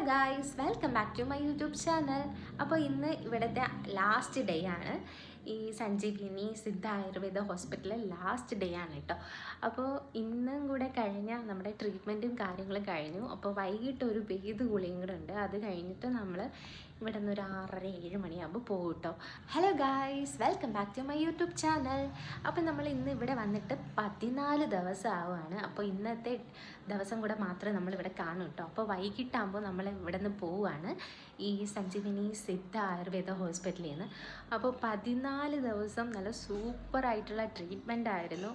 Guys, welcome back to my YouTube channel. അപ്പോൾ ഇന്ന് ഇവിടുത്തെ ലാസ്റ്റ് ഡേ ആണ്. ഈ സഞ്ജീവിനി സിദ്ധ ആയുർവേദ ഹോസ്പിറ്റലിലെ ലാസ്റ്റ് ഡേ ആണ് കേട്ടോ. അപ്പോൾ ഇന്നും കൂടെ കഴിഞ്ഞാൽ നമ്മുടെ ട്രീറ്റ്മെൻറ്റും കാര്യങ്ങളും കഴിഞ്ഞു. അപ്പോൾ വൈകിട്ട് ഒരു ഭേദ ഗുളിയും കൂടെ ഉണ്ട്. അത് കഴിഞ്ഞിട്ട് നമ്മൾ ഇവിടെ നിന്ന് ഒരു 6:30-7 മണിയാകുമ്പോൾ പോകും കേട്ടോ. Hello guys, welcome back to my YouTube channel. അപ്പോൾ നമ്മൾ ഇന്ന് ഇവിടെ വന്നിട്ട് 14 ദിവസം ആവുകയാണ്. അപ്പോൾ ഇന്നത്തെ ദിവസം കൂടെ മാത്രമേ നമ്മളിവിടെ കാണൂ കേട്ടോ. അപ്പോൾ വൈകിട്ടാകുമ്പോൾ നമ്മൾ ഇവിടെ നിന്ന് പോവുകയാണ് ഈ സഞ്ജീവിനി സിദ്ധ ആയുർവേദ ഹോസ്പിറ്റലിൽ നിന്ന്. അപ്പോൾ 14 ദിവസം നല്ല സൂപ്പറായിട്ടുള്ള ട്രീറ്റ്മെൻ്റ് ആയിരുന്നു.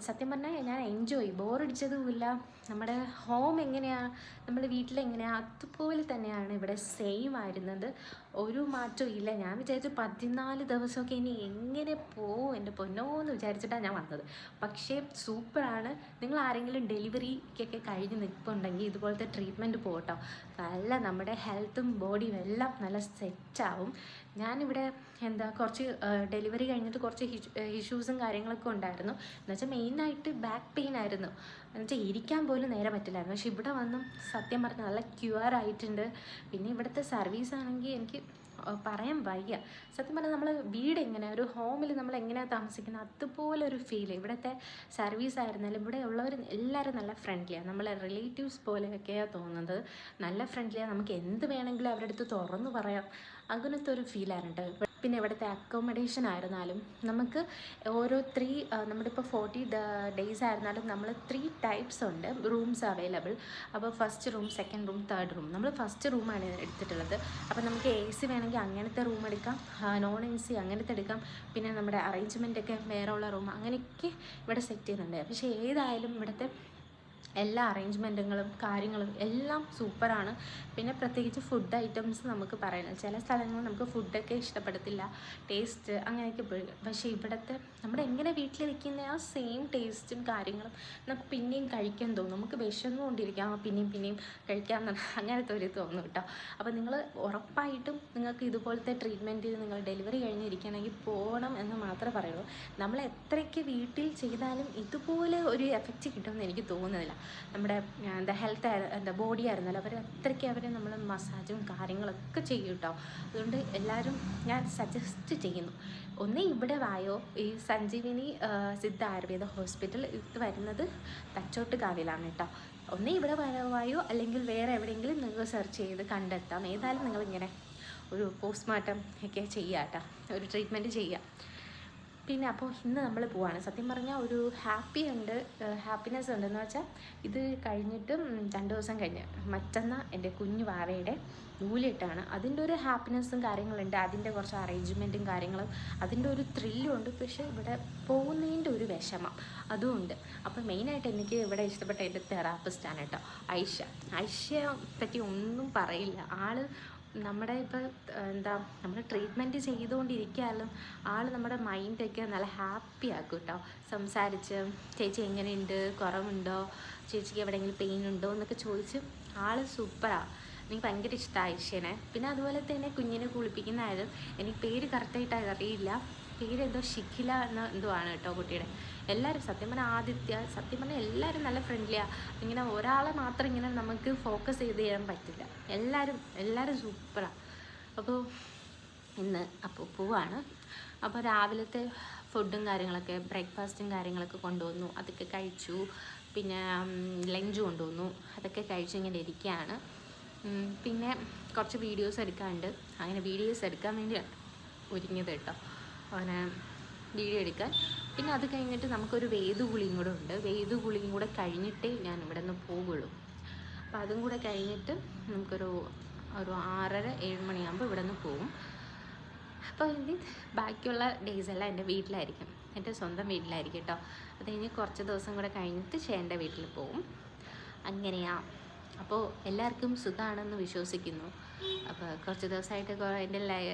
സത്യം പറഞ്ഞാൽ ഞാൻ എൻജോയ്, ബോറടിച്ചതുമില്ല. നമ്മുടെ ഹോം എങ്ങനെയാണ്, നമ്മുടെ വീട്ടിലെങ്ങനെയാണ് അതുപോലെ തന്നെയാണ് ഇവിടെ സെയിം ആയിരുന്നത്. ഒരു മാറ്റവും ഇല്ല. ഞാൻ വിചാരിച്ചു 14 ദിവസമൊക്കെ ഇനി എങ്ങനെ പോവും എൻ്റെ പൊന്നോ എന്ന് വിചാരിച്ചിട്ടാണ് ഞാൻ വന്നത്. പക്ഷേ സൂപ്പറാണ്. നിങ്ങൾ ആരെങ്കിലും ഡെലിവറിക്കൊക്കെ കഴിഞ്ഞ് നിൽക്കുന്നുണ്ടെങ്കിൽ ഇതുപോലത്തെ ട്രീറ്റ്മെൻറ്റ് പോകട്ടോ. നല്ല നമ്മുടെ ഹെൽത്തും ബോഡിയും എല്ലാം നല്ല സെറ്റാവും. ഞാനിവിടെ കുറച്ച് ഡെലിവറി കഴിഞ്ഞിട്ട് കുറച്ച് ഇഷ്യൂസും കാര്യങ്ങളൊക്കെ ഉണ്ടായിരുന്നു. എന്നുവെച്ചാൽ മെയിനായിട്ട് ബാക്ക് പെയിൻ ആയിരുന്നു. എന്നുവെച്ചാൽ ഇരിക്കാൻ പോലും നേരെ പറ്റില്ലായിരുന്നു. പക്ഷെ ഇവിടെ വന്നും സത്യം പറഞ്ഞാൽ നല്ല ക്യൂർ ആയിട്ടുണ്ട്. പിന്നെ ഇവിടുത്തെ സർവീസ് ആണെങ്കിൽ എനിക്ക് പറയാൻ വയ്യ. സത്യം പറഞ്ഞാൽ നമ്മൾ വീട് എങ്ങനെ, ഒരു ഹോമിൽ നമ്മൾ എങ്ങനെയാണ് താമസിക്കുന്നത് അതുപോലെ ഒരു ഫീൽ. ഇവിടുത്തെ സർവീസ് ആയിരുന്നാലും ഇവിടെ ഉള്ളവർ എല്ലാവരും നല്ല ഫ്രണ്ട്ലിയാണ്. നമ്മളെ റിലേറ്റീവ്സ് പോലെയൊക്കെയാണ് തോന്നുന്നത്. നല്ല ഫ്രണ്ട്ലിയാണ്. നമുക്ക് എന്ത് വേണമെങ്കിലും അവരുടെ അടുത്ത് തുറന്നു പറയാം. അങ്ങനത്തെ ഒരു ഫീലായിരുന്നു. പിന്നെ ഇവിടുത്തെ അക്കോമഡേഷൻ ആയിരുന്നാലും നമുക്ക് ഓരോ നമ്മുടെ ഇപ്പോൾ 40 ഡേയ്സ് ആയിരുന്നാലും നമ്മൾ 3 ടൈപ്സ് ഉണ്ട് റൂംസ് അവൈലബിൾ. അപ്പോൾ first room, second room, third room. നമ്മൾ ഫസ്റ്റ് റൂമാണ് എടുത്തിട്ടുള്ളത്. അപ്പോൾ നമുക്ക് AC വേണമെങ്കിൽ അങ്ങനത്തെ റൂം എടുക്കാം, നോൺ AC അങ്ങനത്തെ എടുക്കാം. പിന്നെ നമ്മുടെ അറേഞ്ച്മെൻറ്റൊക്കെ വേറെ ഉള്ള റൂം അങ്ങനെയൊക്കെ ഇവിടെ സെറ്റ് ചെയ്യുന്നുണ്ട്. പക്ഷേ ഏതായാലും ഇവിടുത്തെ എല്ലാ അറേഞ്ച്മെൻറ്റുകളും കാര്യങ്ങളും എല്ലാം സൂപ്പറാണ്. പിന്നെ പ്രത്യേകിച്ച് ഫുഡ് ഐറ്റംസ് നമുക്ക് പറയണം. ചില സ്ഥലങ്ങളിൽ നമുക്ക് ഫുഡൊക്കെ ഇഷ്ടപ്പെടത്തില്ല, ടേസ്റ്റ് അങ്ങനെയൊക്കെ പോയി. പക്ഷേ ഇവിടുത്തെ നമ്മുടെ എങ്ങനെ വീട്ടിൽ വെക്കുന്ന ആ സെയിം ടേസ്റ്റും കാര്യങ്ങളും നമുക്ക് പിന്നെയും കഴിക്കാൻ തോന്നും. നമുക്ക് വിശന്നുകൊണ്ടിരിക്കാം, പിന്നെയും കഴിക്കാം അങ്ങനത്തെ ഒരു തോന്നും കേട്ടോ. അപ്പോൾ നിങ്ങൾ ഉറപ്പായിട്ടും നിങ്ങൾക്ക് ഇതുപോലത്തെ ട്രീറ്റ്മെൻറ്റ് നിങ്ങൾ ഡെലിവറി കഴിഞ്ഞിരിക്കുകയാണെങ്കിൽ പോകണം എന്ന് മാത്രമേ പറയുള്ളൂ. നമ്മൾ എത്രയ്ക്ക് വീട്ടിൽ ചെയ്താലും ഇതുപോലെ ഒരു എഫക്റ്റ് കിട്ടുമെന്ന് എനിക്ക് തോന്നുന്നില്ല. നമ്മുടെ ഹെൽത്ത് ബോഡി ആയിരുന്നല്ലോ, അവർ നമ്മൾ മസാജും കാര്യങ്ങളൊക്കെ ചെയ്യും കേട്ടോ. അതുകൊണ്ട് എല്ലാവരും ഞാൻ സജസ്റ്റ് ചെയ്യുന്നു, ഒന്ന് ഇവിടെ വായോ. ഈ സഞ്ജീവിനി സിദ്ധ ആയുർവേദ ഹോസ്പിറ്റൽ ഇത് വരുന്നത് തച്ചോട്ടുകാവിലാണ് കേട്ടോ. ഒന്ന് ഇവിടെ വായോ, അല്ലെങ്കിൽ വേറെ എവിടെയെങ്കിലും നിങ്ങൾക്ക് സെർച്ച് ചെയ്ത് കണ്ടെത്താം. ഏതായാലും നിങ്ങളിങ്ങനെ ഒരു പോസ്റ്റ്മോർട്ടം ഒക്കെ ചെയ്യുക കേട്ടോ, ഒരു ട്രീറ്റ്മെൻറ്റ് ചെയ്യുക. പിന്നെ അപ്പോൾ ഇന്ന് നമ്മൾ പോവാണ്. സത്യം പറഞ്ഞാൽ ഒരു ഹാപ്പിനെസ് ഉണ്ടെന്ന് വെച്ചാൽ ഇത് കഴിഞ്ഞിട്ട് 2 ദിവസം കഴിഞ്ഞ് മറ്റന്നാൾ എൻ്റെ കുഞ്ഞു വാവയുടെ നൂലിട്ടാണ്. അതിൻ്റെ ഒരു ഹാപ്പിനെസ്സും കാര്യങ്ങളുണ്ട്. അതിൻ്റെ കുറച്ച് അറേഞ്ച്മെൻറ്റും കാര്യങ്ങളും, അതിൻ്റെ ഒരു ത്രില്ലും ഉണ്ട്. പക്ഷേ ഇവിടെ പോകുന്നതിൻ്റെ ഒരു വിഷമം അതുമുണ്ട്. അപ്പോൾ മെയിനായിട്ട് എനിക്ക് ഇവിടെ ഇഷ്ടപ്പെട്ട എൻ്റെ തെറാപ്പിസ്റ്റാണ് കേട്ടോ, ഐഷയെ പറ്റി ഒന്നും പറയില്ല. നമ്മുടെ ഇപ്പോൾ നമ്മൾ ട്രീറ്റ്മെൻറ്റ് ചെയ്തുകൊണ്ടിരിക്കാലും നമ്മുടെ മൈൻഡൊക്കെ നല്ല ഹാപ്പി ആക്കും കേട്ടോ. സംസാരിച്ച് ചേച്ചി എങ്ങനെയുണ്ട്, കുറവുണ്ടോ, ചേച്ചിക്ക് എവിടെയെങ്കിലും പെയിൻ ഉണ്ടോ എന്നൊക്കെ ചോദിച്ച് സൂപ്പറാണ്. എനിക്ക് ഭയങ്കര ഇഷ്ടമായി ഐഷേനെ. പിന്നെ അതുപോലെ തന്നെ കുഞ്ഞിനെ കുളിപ്പിക്കുന്നതായാലും എനിക്ക് പേര് കറക്റ്റായിട്ട് അറിയില്ല, പേരെന്തോ ഷിഖില എന്തോ ആണ് കേട്ടോ കുട്ടിയുടെ. എല്ലാവരും സത്യം പറഞ്ഞാൽ എല്ലാവരും നല്ല ഫ്രണ്ട്ലിയാണ്. ഇങ്ങനെ ഒരാളെ മാത്രം ഇങ്ങനെ നമുക്ക് ഫോക്കസ് ചെയ്ത് ചെയ്യാൻ പറ്റില്ല. എല്ലാവരും സൂപ്പറാണ്. അപ്പോൾ ഇന്ന് പോവാണ്. അപ്പോൾ രാവിലത്തെ ഫുഡും കാര്യങ്ങളൊക്കെ, ബ്രേക്ക്ഫാസ്റ്റും കാര്യങ്ങളൊക്കെ കൊണ്ടുവന്നു, അതൊക്കെ കഴിച്ചു. പിന്നെ ലഞ്ച് കൊണ്ടുവന്നു, അതൊക്കെ കഴിച്ച് ഇങ്ങനെ ഇരിക്കുകയാണ്. പിന്നെ കുറച്ച് വീഡിയോസ് എടുക്കാനുണ്ട്. അങ്ങനെ വീഡിയോസ് എടുക്കാൻ വേണ്ടിയാണ് ഒരുങ്ങിയത് കേട്ടോ, അങ്ങനെ വീഡിയോ എടുക്കാൻ. പിന്നെ അത് കഴിഞ്ഞിട്ട് നമുക്കൊരു വേദഗുളിയും കൂടെ ഉണ്ട്. വേദഗുളിയും കൂടെ കഴിഞ്ഞിട്ടേ ഞാൻ ഇവിടെ നിന്ന് പോകുള്ളൂ. അപ്പോൾ അതും കൂടെ കഴിഞ്ഞിട്ട് നമുക്കൊരു 6:30-7 മണിയാകുമ്പോൾ ഇവിടെ നിന്ന് പോകും. അപ്പോൾ ഇനി ബാക്കിയുള്ള ഡേയ്സ് എല്ലാം എൻ്റെ വീട്ടിലായിരിക്കും, എൻ്റെ സ്വന്തം വീട്ടിലായിരിക്കും കേട്ടോ. അത് കഴിഞ്ഞ് കുറച്ച് ദിവസം കൂടെ കഴിഞ്ഞിട്ട് ചേട്ടൻ്റെ വീട്ടിൽ പോകും. അങ്ങനെയാണ്. അപ്പോൾ എല്ലാവർക്കും സുഖമാണെന്ന് വിശ്വസിക്കുന്നു. അപ്പോൾ കുറച്ച് ദിവസമായിട്ട്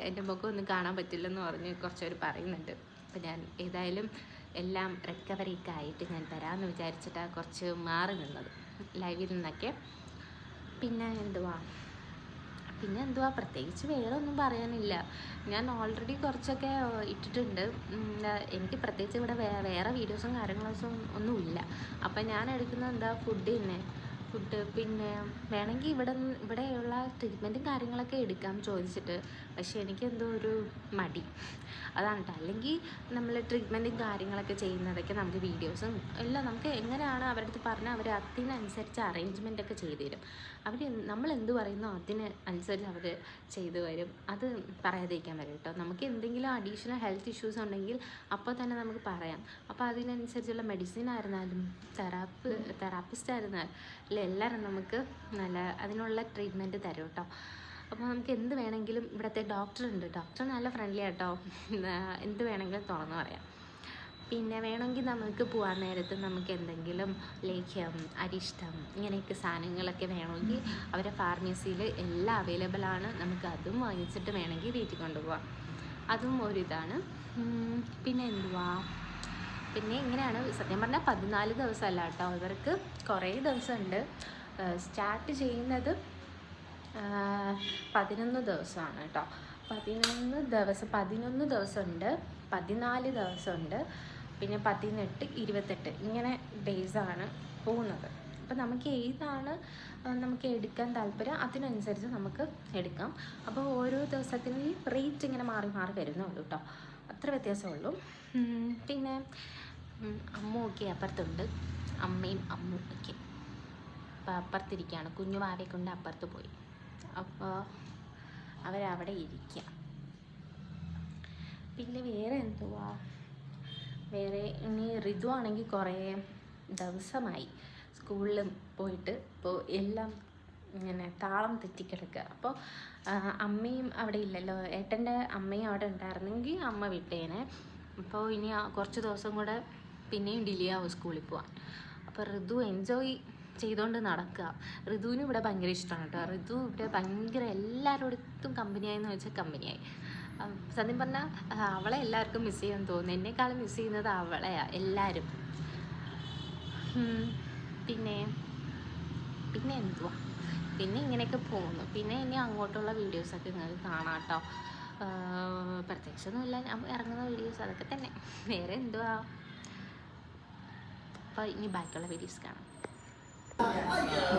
എൻ്റെ മുഖം ഒന്നും കാണാൻ പറ്റില്ലെന്ന് പറഞ്ഞ് കുറച്ചവർ പറയുന്നുണ്ട്. അപ്പോൾ ഞാൻ ഏതായാലും എല്ലാം റിക്കവറിയൊക്കെ ആയിട്ട് ഞാൻ തരാമെന്ന് വിചാരിച്ചിട്ടാണ് കുറച്ച് മാറി നിന്നത് ലൈവിൽ നിന്നൊക്കെ. പിന്നെ എന്തുവാ പ്രത്യേകിച്ച് വേറെ ഒന്നും പറയാനില്ല. ഞാൻ ഓൾറെഡി കുറച്ചൊക്കെ ഇട്ടിട്ടുണ്ട്. എനിക്ക് പ്രത്യേകിച്ച് ഇവിടെ വേറെ വീഡിയോസും കാര്യങ്ങളും ഒന്നുമില്ല. അപ്പം ഞാൻ എടുക്കുന്നത് ഫുഡ് തന്നെ. ഫുഡ്. പിന്നെ വേണമെങ്കിൽ ഇവിടെയുള്ള ട്രീറ്റ്മെൻറ്റും കാര്യങ്ങളൊക്കെ എടുക്കാം ചോദിച്ചിട്ട്, പക്ഷേ എനിക്കെന്തോ ഒരു മടി, അതാണ് കേട്ടോ. അല്ലെങ്കിൽ നമ്മൾ ട്രീറ്റ്മെൻറ്റും കാര്യങ്ങളൊക്കെ ചെയ്യുന്നതൊക്കെ നമുക്ക് വീഡിയോസും എല്ലാം നമുക്ക് എങ്ങനെയാണ് അവരുടെ അടുത്ത് പറഞ്ഞാൽ അവർ അതിനനുസരിച്ച് അറേഞ്ച്മെൻറ്റൊക്കെ ചെയ്തു തരും. നമ്മൾ എന്ത് പറയുന്നോ അതിന് അനുസരിച്ച് അവർ ചെയ്തു തരും. അത് പറയാതിരിക്കാൻ വരും കേട്ടോ. നമുക്ക് എന്തെങ്കിലും അഡീഷണൽ ഹെൽത്ത് ഇഷ്യൂസ് ഉണ്ടെങ്കിൽ അപ്പോൾ തന്നെ നമുക്ക് പറയാം. അപ്പോൾ അതിനനുസരിച്ചുള്ള മെഡിസിൻ ആയിരുന്നാലും തെറാപ്പിസ്റ്റ് ആയിരുന്നാലും എല്ലാവരും നമുക്ക് അതിനുള്ള ട്രീറ്റ്മെൻറ്റ് തരും കേട്ടോ. അപ്പോൾ നമുക്ക് എന്ത് വേണമെങ്കിലും ഇവിടുത്തെ ഡോക്ടറുണ്ട്, ഡോക്ടർ നല്ല ഫ്രണ്ട്ലി ആട്ടോ, എന്ത് വേണമെങ്കിലും തുറന്ന് പറയാം. പിന്നെ വേണമെങ്കിൽ നമുക്ക് പോകാൻ നേരത്ത് നമുക്ക് എന്തെങ്കിലും ലേഹ്യം, അരിഷ്ടം ഇങ്ങനെയൊക്കെ സാധനങ്ങളൊക്കെ വേണമെങ്കിൽ അവരെ ഫാർമസിയിൽ എല്ലാം അവൈലബിൾ ആണ്. നമുക്ക് അതും വാങ്ങിച്ചിട്ട് വേണമെങ്കിൽ വീട്ടിൽ കൊണ്ടുപോകാം. അതും ഒരിതാണ്. പിന്നെ എന്തുവാ, പിന്നെ ഇങ്ങനെയാണ്. സത്യം പറഞ്ഞാൽ 14 ദിവസമല്ല കേട്ടോ, ഇവർക്ക് കുറേ ദിവസമുണ്ട്. സ്റ്റാർട്ട് ചെയ്യുന്നത് 11 ദിവസമാണ് കേട്ടോ. 11 ദിവസമുണ്ട്, 14 ദിവസമുണ്ട്, പിന്നെ 18, 28 ഇങ്ങനെ ഡേയ്സാണ് പോകുന്നത്. അപ്പോൾ നമുക്ക് ഏതാണ് നമുക്ക് എടുക്കാൻ താല്പര്യം അതിനനുസരിച്ച് നമുക്ക് എടുക്കാം. അപ്പോൾ ഓരോ ദിവസത്തിനും റേറ്റ് ഇങ്ങനെ മാറി മാറി വരുന്നുള്ളൂ കേട്ടോ, അത്ര വ്യത്യാസമുള്ളൂ. പിന്നെ അമ്മുമൊക്കെ അപ്പുറത്തുണ്ട്, അമ്മയും അമ്മും ഒക്കെ അപ്പോൾ അപ്പുറത്തിരിക്കുകയാണ്. കുഞ്ഞു വാവയെ കൊണ്ട് അപ്പുറത്ത് പോയി, അപ്പോൾ അവരവിടെ ഇരിക്കുക. പിന്നെ വേറെ എന്തുവാ, വേറെ ഇനി ഋതു ആണെങ്കിൽ കുറേ ദിവസമായി സ്കൂളിൽ പോയിട്ട്, ഇപ്പോൾ എല്ലാം ഇങ്ങനെ താളം തെറ്റിക്കിടക്കുക. അപ്പോൾ അമ്മയും അവിടെ ഇല്ലല്ലോ, ഏട്ടൻ്റെ അമ്മയും അവിടെ ഉണ്ടായിരുന്നെങ്കിൽ അമ്മ വിട്ടേനെ. അപ്പോൾ ഇനി കുറച്ച് ദിവസം കൂടെ പിന്നെയും ഡിലേ ആവും സ്കൂളിൽ പോകാൻ. അപ്പോൾ ഋതു എൻജോയ് ചെയ്തുകൊണ്ട് നടക്കുക. ഋതുവിന് ഇവിടെ ഭയങ്കര ഇഷ്ടമാണ് കേട്ടോ. ഋതു ഇവിടെ ഭയങ്കര എല്ലാവരോടത്തും കമ്പനിയായെന്ന് വെച്ചാൽ കമ്പനിയായി. സത്യം പറഞ്ഞാൽ അവളെ എല്ലാവർക്കും മിസ് ചെയ്യാൻ തോന്നുന്നു. എന്നെക്കാളും മിസ് ചെയ്യുന്നത് അവളെയാണ് എല്ലാവരും. പിന്നെ എന്തുവാ, പിന്നെ ഇങ്ങനെയൊക്കെ പോകുന്നു. പിന്നെ ഇനി അങ്ങോട്ടുള്ള വീഡിയോസൊക്കെ നിങ്ങൾക്ക് കാണാം കേട്ടോ. പ്രത്യേകിച്ചൊന്നുമില്ല, ഞാൻ ഇറങ്ങുന്ന വീഡിയോസ് അതൊക്കെ തന്നെ, വേറെ എന്തുവാ. അപ്പോൾ ഇനി ബാക്കിയുള്ള വീഡിയോസ് കാണാം.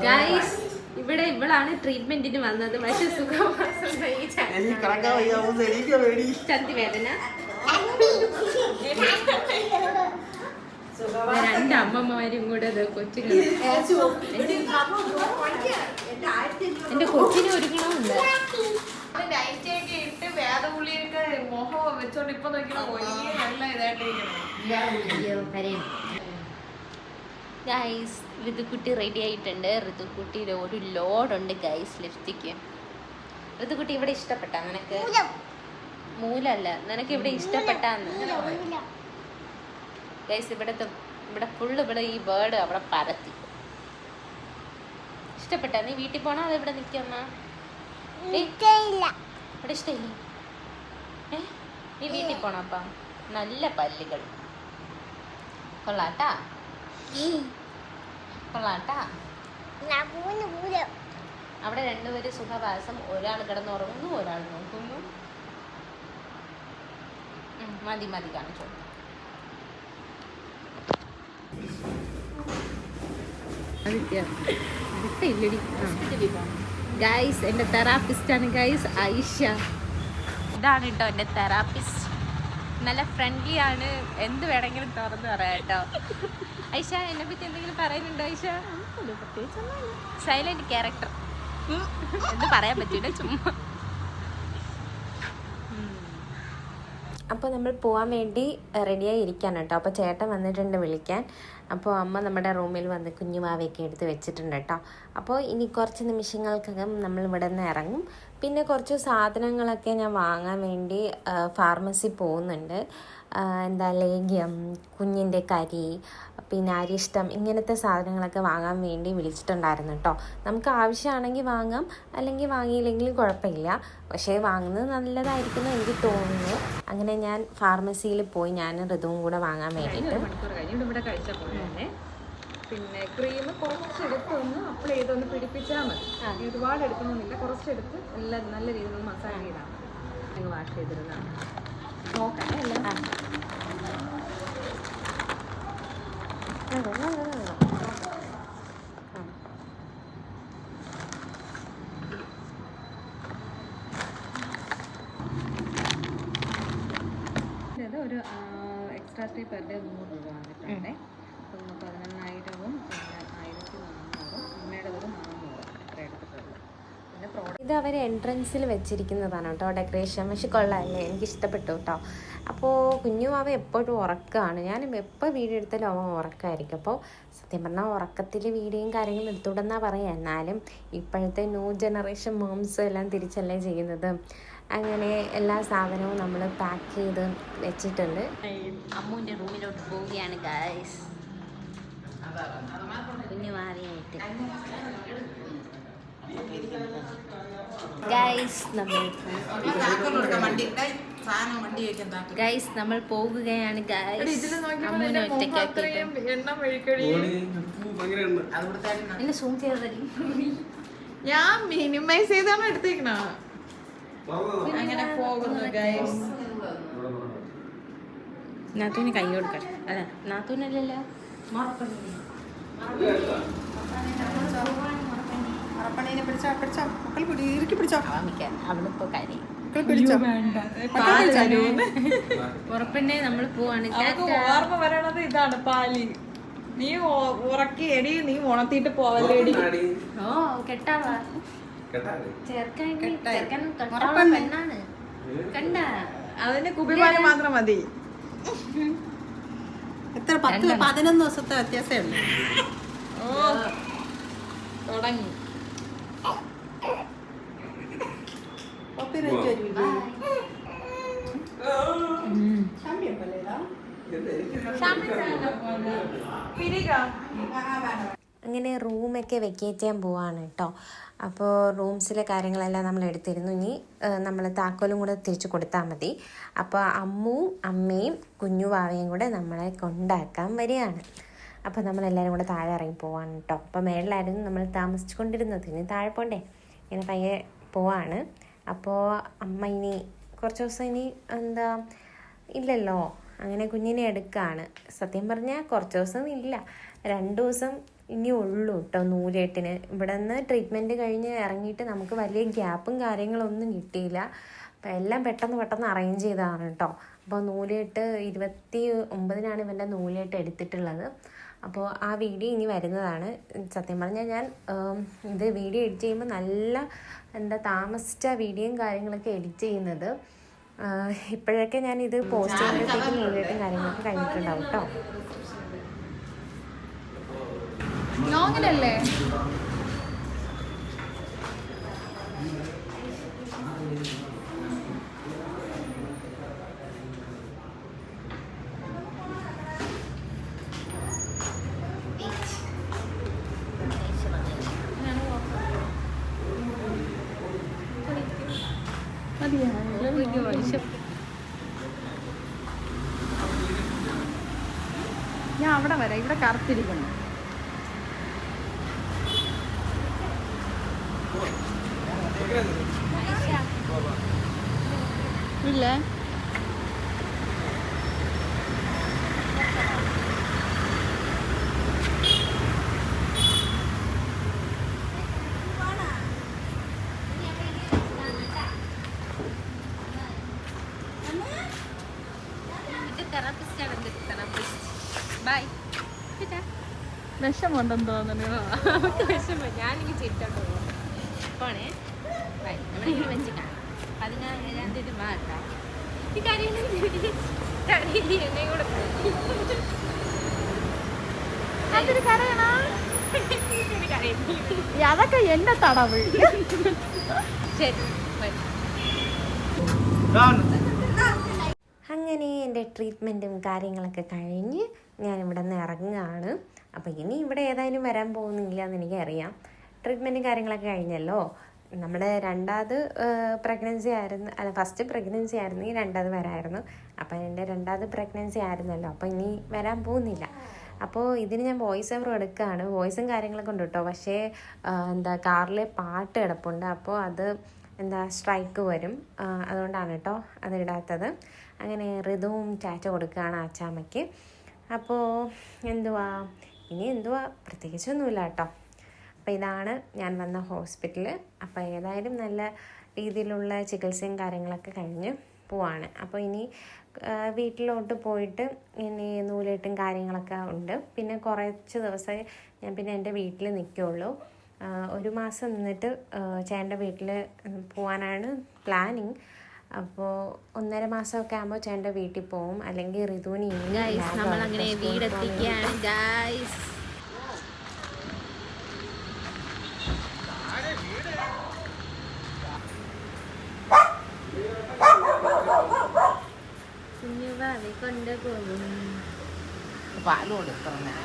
ഗൈസ്, ഇവളാണ് ട്രീറ്റ്മെന്റിന് വന്നത്. പക്ഷെ ചന്തി വേദന, 2 അമ്മമാരും കൂടെ കൊച്ചുങ്ങൾ. എന്റെ കൊച്ചിനെ ഒരുക്കണമെന്നുണ്ട്. ഗൈസ്, ഋതുക്കുട്ടി റെഡി ആയിട്ടുണ്ട്. ഋതുക്കുട്ടിയുടെ ഒരു ലോഡുണ്ട് ഗൈസ് ലിപ്സ്റ്റിക്ക്. ഋതുക്കുട്ടി ഇവിടെ ഇഷ്ടപ്പെട്ടാ നിനക്ക്? മൂലല്ല, നിനക്ക് ഇവിടെ ഇഷ്ടപ്പെട്ടാന്ന് ഗൈസ്. ഇവിടെ ഫുള്ള് ഇവിടെ ഈ ബേർഡ് അവിടെ പരത്തി. ഇഷ്ടപ്പെട്ടാ? നീ വീട്ടിൽ പോണോ അത് ഇവിടെ നിൽക്കമ്മ? ഇവിടെ ഇഷ്ടമില്ല. നീ വീട്ടിൽ പോണോ? അപ്പം നല്ല പല്ലുകൾ കൊള്ളാട്ടാ, കൊള്ളാട്ടാ. അവിടെ 2 പേര് സുഖവാസം, ഒരാൾ കിടന്നുറങ്ങുന്നു, ഒരാൾ നോക്കുന്നു. മതി കാണിച്ചോ. ഗൈസ്, എൻ്റെ തെറാപ്പിസ്റ്റാണ് ഗൈസ്, ഐഷ. ഇതാണ് കേട്ടോ എൻ്റെ തെറാപ്പിസ്റ്റ്. നല്ല ഫ്രണ്ട്ലി ആണ്, എന്ത് വേണമെങ്കിലും തുറന്ന് പറയാം കേട്ടോ. ഐഷ, എന്നെ പറ്റി എന്തെങ്കിലും പറയുന്നുണ്ടോ ഐഷ? സൈലന്റ് ക്യാരക്ടർ, എന്ത് പറയാൻ പറ്റൂല, ചുമ്മാ. അപ്പോൾ നമ്മൾ പോകാൻ വേണ്ടി റെഡിയായി ഇരിക്കുകയാണ് കേട്ടോ. അപ്പോൾ ചേട്ടൻ വന്നിട്ടുണ്ട് വിളിക്കാൻ. അപ്പോൾ അമ്മ നമ്മുടെ റൂമിൽ വന്ന് കുഞ്ഞുമാവയൊക്കെ എടുത്ത് വെച്ചിട്ടുണ്ട് കേട്ടോ. അപ്പോൾ ഇനി കുറച്ച് നിമിഷങ്ങൾക്കകം നമ്മൾ ഇവിടെ നിന്ന് ഇറങ്ങും. പിന്നെ കുറച്ച് സാധനങ്ങളൊക്കെ ഞാൻ വാങ്ങാൻ വേണ്ടി ഫാർമസി പോകുന്നുണ്ട്. ലേഹ്യം, കുഞ്ഞിൻ്റെ കരി, പിന്നെ അരിഷ്ടം, ഇങ്ങനത്തെ സാധനങ്ങളൊക്കെ വാങ്ങാൻ വേണ്ടി വിളിച്ചിട്ടുണ്ടായിരുന്നു കേട്ടോ. നമുക്ക് ആവശ്യമാണെങ്കിൽ വാങ്ങാം, അല്ലെങ്കിൽ വാങ്ങിയില്ലെങ്കിലും കുഴപ്പമില്ല. പക്ഷേ വാങ്ങുന്നത് നല്ലതായിരിക്കും എനിക്ക് തോന്നുന്നു. അങ്ങനെ ഞാൻ ഫാർമസിയിൽ പോയി ഞാൻ ഋതുവും കൂടെ വാങ്ങാൻ വേണ്ടിയിട്ട്. പിന്നെ ക്രീം കുറച്ചെടുത്തൊന്ന് അപ്ലൈ ചെയ്തൊന്ന് പിടിപ്പിച്ചാൽ മതി. ഒരുപാട് എടുക്കണമെന്നില്ല, കുറച്ചെടുത്ത് എല്ലാം നല്ല രീതിയിൽ മസാജ് ചെയ്താൽ മതി. നിങ്ങൾ വാഷ് ചെയ്തിരുന്നതാണ് നോക്കണേ എല്ലാം. കുടുംബശ്രീ പെർ ഡേ 100 രൂപ വന്നിട്ടുണ്ട്. 11,000 പിന്നെ 1,400 അമ്മയുടെ ഒരു 400 അത്ര എടുത്തിട്ടുള്ളൂ. പിന്നെ ഇത് അവർ എൻട്രൻസിൽ വെച്ചിരിക്കുന്നതാണ് കേട്ടോ ഡെക്കറേഷൻ. പക്ഷെ കൊള്ളാമല്ലേ, എനിക്ക് ഇഷ്ടപ്പെട്ടു കേട്ടോ. അപ്പോൾ കുഞ്ഞുമാവ എപ്പോഴും ഉറക്കമാണ്. ഞാൻ എപ്പോൾ വീഡിയോ എടുത്താലും അവൻ ഉറക്കമായിരിക്കും. അപ്പോൾ സത്യം പറഞ്ഞാൽ ഉറക്കത്തിൽ വീഡിയോയും കാര്യങ്ങളും എടുത്തുവിടുന്നാണ് പറയുക. എന്നാലും ഇപ്പോഴത്തെ ന്യൂ ജനറേഷൻ മോംസ് എല്ലാം തിരിച്ചല്ലേ ചെയ്യുന്നത്. അങ്ങനെ എല്ലാ സാധനവും നമ്മൾ പാക്ക് ചെയ്ത് വെച്ചിട്ടുണ്ട്. അമ്മൂൻ്റെ റൂമിലോട്ട് പോവുകയാണ് ഗൈസ്, കുഞ്ഞുമാവിയായിട്ട്. നമ്മൾ പോകുകയാണ് ഗൈസ്. അമ്മൂനെ ഒറ്റയ്ക്കാക്കി സൂം ചെയ്തടി. ഞാൻ മിനിമൈസ് ചെയ്താണ് എടുത്തേക്കണ. അങ്ങനെ പോകുന്നു ഗൈസ്. നാത്തൂന് കൈ കൊടുക്കട്ടെ. അല്ല നാത്തൂനല്ലല്ലോ, അവളിപ്പോ കരി ഉറപ്പന്നെ നമ്മൾ പോവാണ്. ഓർമ്മ വരണത് ഇതാണ് പാലി. നീ ഉറക്കി എടി, നീ ഉണർത്തിട്ട് പോവല്ലേടി. ഓ കെട്ടാവാ പെണ്ണാണ് കണ്ട. അതിന് കുപ്പിപ്പാല് മാത്രം മതി. എത്ര 10-11 ദിവസത്തെ വ്യത്യാസമേ ഉള്ളൂ. ഓ തുടങ്ങി. അങ്ങനെ റൂമൊക്കെ വെക്കേറ്റ് ചെയ്യാൻ പോവാണ് കേട്ടോ. അപ്പോൾ റൂംസിലെ കാര്യങ്ങളെല്ലാം നമ്മൾ എടുത്തിരുന്നു. ഇനി നമ്മൾ താക്കോലും കൂടെ തിരിച്ചു കൊടുത്താൽ മതി. അപ്പോൾ അമ്മുവും അമ്മയും കുഞ്ഞുവാവയും കൂടെ നമ്മളെ കൊണ്ടാക്കാൻ വരികയാണ്. അപ്പോൾ നമ്മളെല്ലാവരും കൂടെ താഴെ ഇറങ്ങി പോവാണ് കേട്ടോ. അപ്പോൾ മേളിലായിരുന്നു നമ്മൾ താമസിച്ചു കൊണ്ടിരുന്നത്. ഇനി താഴെ പോണ്ടേ, ഇങ്ങനെ പയ്യെ പോവാണ്. അപ്പോൾ അമ്മ ഇനി കുറച്ച് ദിവസം ഇനി ഇല്ലല്ലോ, അങ്ങനെ കുഞ്ഞിനെ എടുക്കുകയാണ്. സത്യം പറഞ്ഞാൽ കുറച്ച് ദിവസം ഇല്ല, 2 ദിവസം ഇനി ഉള്ളൂ കേട്ടോ നൂലേട്ടിന്. ഇവിടെ നിന്ന് ട്രീറ്റ്മെൻറ്റ് കഴിഞ്ഞ് ഇറങ്ങിയിട്ട് നമുക്ക് വലിയ ഗ്യാപ്പും കാര്യങ്ങളൊന്നും കിട്ടിയില്ല. അപ്പോൾ എല്ലാം പെട്ടെന്ന് അറേഞ്ച് ചെയ്തതാണ് കേട്ടോ. അപ്പോൾ നൂലേട്ട് 29-നാണ് ഇവൻ്റെ നൂലേട്ട് എടുത്തിട്ടുള്ളത്. അപ്പോൾ ആ വീഡിയോ ഇനി വരുന്നതാണ്. സത്യം പറഞ്ഞാൽ ഞാൻ ഇത് വീഡിയോ എഡിറ്റ് ചെയ്യുമ്പോൾ നല്ല താമസിച്ച വീഡിയോയും കാര്യങ്ങളൊക്കെ എഡിറ്റ് ചെയ്യുന്നത്. ഇപ്പോഴൊക്കെ ഞാനിത് പോസ്റ്റ് ചെയ്യുമ്പോഴത്തേക്കും നൂലേട്ടും കാര്യങ്ങളൊക്കെ കഴിഞ്ഞിട്ടുണ്ടാവും കേട്ടോ. നോങ്ങലല്ലേ ഞാൻ അവിടെ വരാം. ഇവിടെ കറുത്തിരിക്കുന്നു. ഇല്ലേ വിഷമുണ്ടെന്ന് തോന്നുന്നു. വിഷമം ഞാനിങ്ങനെ ചിരിച്ചോണ്ട് പോകും. പോണേ ബൈ. നമ്മളിങ്ങനെ വെച്ച് കാണാം. 16-ാം തീയതി മാറ്റാം. ഈ കരയില്ല എന്നെ കൂടെ അതൊക്കെ എന്നെ തടവ്. ശരി. അങ്ങനെ എൻ്റെ ട്രീറ്റ്മെൻറ്റും കാര്യങ്ങളൊക്കെ കഴിഞ്ഞ് ഞാനിവിടെ നിന്ന് ഇറങ്ങുകയാണ്. അപ്പോൾ ഇനി ഇവിടെ ഏതായാലും വരാൻ പോകുന്നില്ല എന്ന് എനിക്കറിയാം. ട്രീറ്റ്മെൻറ്റും കാര്യങ്ങളൊക്കെ കഴിഞ്ഞല്ലോ. നമ്മുടെ 2ാമത് പ്രഗ്നൻസി ആയിരുന്നു, അല്ല ഫസ്റ്റ് പ്രഗ്നൻസി ആയിരുന്നു, ഈ 2ാമത് വരായിരുന്നു. അപ്പോൾ എൻ്റെ 2ാമത് പ്രഗ്നൻസി ആയിരുന്നല്ലോ, അപ്പോൾ ഇനി വരാൻ പോകുന്നില്ല. അപ്പോൾ ഇതിന് ഞാൻ വോയിസ് ഓവർ എടുക്കുകയാണ്. വോയിസും കാര്യങ്ങളൊക്കെ ഉണ്ട് കേട്ടോ. പക്ഷേ കാറിൽ പാട്ട് കിടപ്പുണ്ട്. അപ്പോൾ അത് സ്ട്രൈക്ക് വരും, അതുകൊണ്ടാണ് കേട്ടോ അതിടാത്തത്. അങ്ങനെ ഋതുവും ടാറ്റ കൊടുക്കുകയാണ് അച്ചാമ്മയ്ക്ക്. അപ്പോൾ ഇനി പ്രത്യേകിച്ചൊന്നുമില്ല കേട്ടോ. അപ്പോൾ ഇതാണ് ഞാൻ വന്ന ഹോസ്പിറ്റൽ. അപ്പോൾ ഏതായാലും നല്ല രീതിയിലുള്ള ചികിത്സയും കാര്യങ്ങളൊക്കെ കഴിഞ്ഞ് പോവാണ്. അപ്പോൾ ഇനി വീട്ടിലോട്ട് പോയിട്ട് ഇനി നൂലെട്ടും കാര്യങ്ങളൊക്കെ ഉണ്ട്. പിന്നെ കുറച്ച് ദിവസമേ ഞാൻ പിന്നെ എൻ്റെ വീട്ടിൽ നിൽക്കുകയുള്ളൂ. 1 മാസം നിന്നിട്ട് ചേട്ടൻ്റെ വീട്ടിൽ പോകാനാണ് പ്ലാനിങ്. അപ്പോൾ 1.5 മാസമൊക്കെ ആകുമ്പോൾ ചേട്ടൻ്റെ വീട്ടിൽ പോവും. അല്ലെങ്കിൽ ഋതുവിന് നമ്മളങ്ങനെ വീടെത്തിക്കുകയാണ് ഗായ്സ്. കുഞ്ഞുവാവെ കൊണ്ടുപോകും. പാല് കൊടുക്കണം.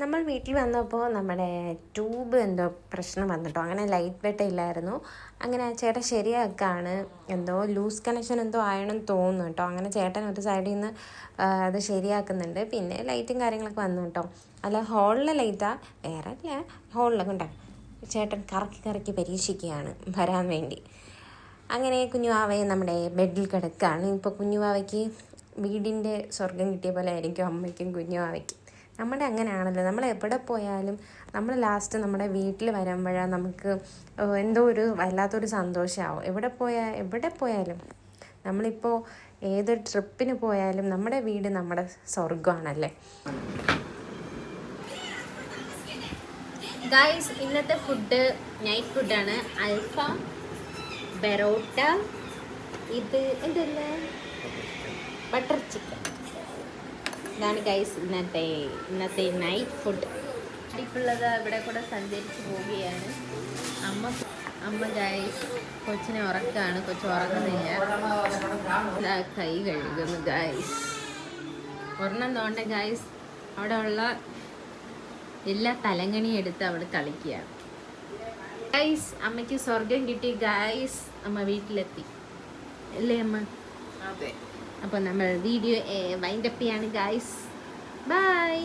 നമ്മൾ വീട്ടിൽ വന്നപ്പോൾ നമ്മുടെ ട്യൂബ് എന്തോ പ്രശ്നം വന്നിട്ടോ. അങ്ങനെ ലൈറ്റ് വെട്ട ഇല്ലായിരുന്നു. അങ്ങനെ ചേട്ടൻ ശരിയാക്കാണ്. എന്തോ ലൂസ് കണക്ഷൻ എന്തോ ആയണമെന്ന് തോന്നുന്നു കേട്ടോ. അങ്ങനെ ചേട്ടൻ ഒരു സൈഡിൽ നിന്ന് അത് ശരിയാക്കുന്നുണ്ട്. പിന്നെ ലൈറ്റും കാര്യങ്ങളൊക്കെ വന്നു കേട്ടോ. അല്ല ഹോളിലെ ലൈറ്റാണ്, വേറെ അല്ല, ഹോളിലൊക്കെ ഉണ്ടാകും. ചേട്ടൻ കറക്കി പരീക്ഷിക്കുകയാണ് വരാൻ വേണ്ടി. അങ്ങനെ കുഞ്ഞുവാവയെ നമ്മുടെ ബെഡിൽ കിടക്കുകയാണ്. ഇപ്പോൾ കുഞ്ഞുവാവയ്ക്ക് വീടിൻ്റെ സ്വർഗം കിട്ടിയ പോലെ ആയിരിക്കും അമ്മയ്ക്കും കുഞ്ഞുവാവയ്ക്കും. നമ്മുടെ അങ്ങനെയാണല്ലോ, നമ്മൾ എവിടെ പോയാലും നമ്മൾ ലാസ്റ്റ് നമ്മുടെ വീട്ടിൽ വരുമ്പോഴാണ് നമുക്ക് എന്തോ ഒരു വല്ലാത്തൊരു സന്തോഷമാവും. എവിടെ പോയാലും നമ്മളിപ്പോൾ ഏതൊരു ട്രിപ്പിന് പോയാലും നമ്മുടെ വീട് നമ്മുടെ സ്വർഗമാണല്ലേ. ഗായ്സ്, ഇന്നത്തെ ഫുഡ് നൈറ്റ് ഫുഡാണ്. അൽഫാം, ബെറോട്ട, ഇത് എന്തല്ലേ ബട്ടർ ചിക്കൻ. ഇതാണ് ഗൈസ് ഇന്നത്തെ നൈറ്റ് ഫുഡ്. ഇപ്പോഴത് ഇവിടെ കൂടെ സഞ്ചരിച്ച് പോവുകയാണ്. അമ്മ ഗൈസ് കൊച്ചിനെ ഉറക്കാണ്. കൊച്ചു ഉറങ്ങുന്നില്ല. കൈ കഴുകുന്നു ഗൈസ്. ഒരെണ്ണം തോണ്ട ഗൈസ് അവിടെ ഉള്ള എല്ലാ തലങ്ങണിയും എടുത്ത് അവിടെ കളിക്കുകയാണ്. ഗൈസ് അമ്മയ്ക്ക് സ്വർഗം കിട്ടി ഗൈസ്. അമ്മ വീട്ടിലെത്തി അല്ലേ അമ്മ? അതെ. അപ്പോൾ നമ്മൾ വീഡിയോ വൈൻഡപ്പ് ചെയ്യാണ് ഗൈസ്. ബൈ.